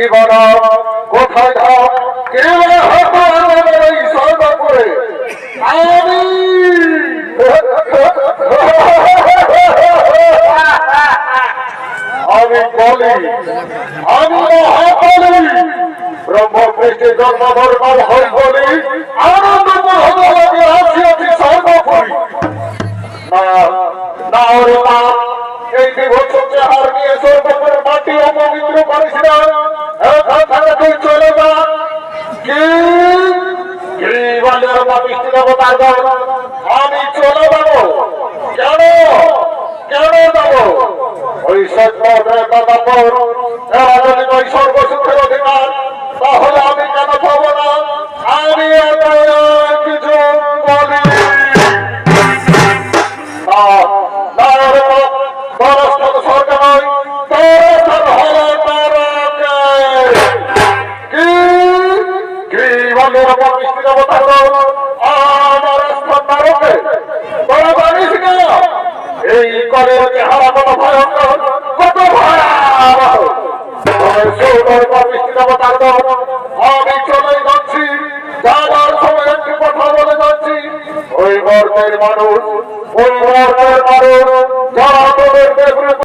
বলো কোথায় ধাম কে বলে হতো আমাদের এই সর্বপুরে আমি আমি বলি আমি মহাবলি ব্রহ্মপৃষ্ঠে জন্মধর্ম হই বলি আনন্দপুর হতে আছি আছি সর্বপুরী না না ওরে মা এই বিভৎসকে হার নিয়ে সর্বপুরের মাটি অপবিত্র করিস না এখন থেকে তুই চলে যা কি কি বলে পাপিষ্টি দেবতার দল আমি চলে যাবো কেন কেন যাবো ওই সত্য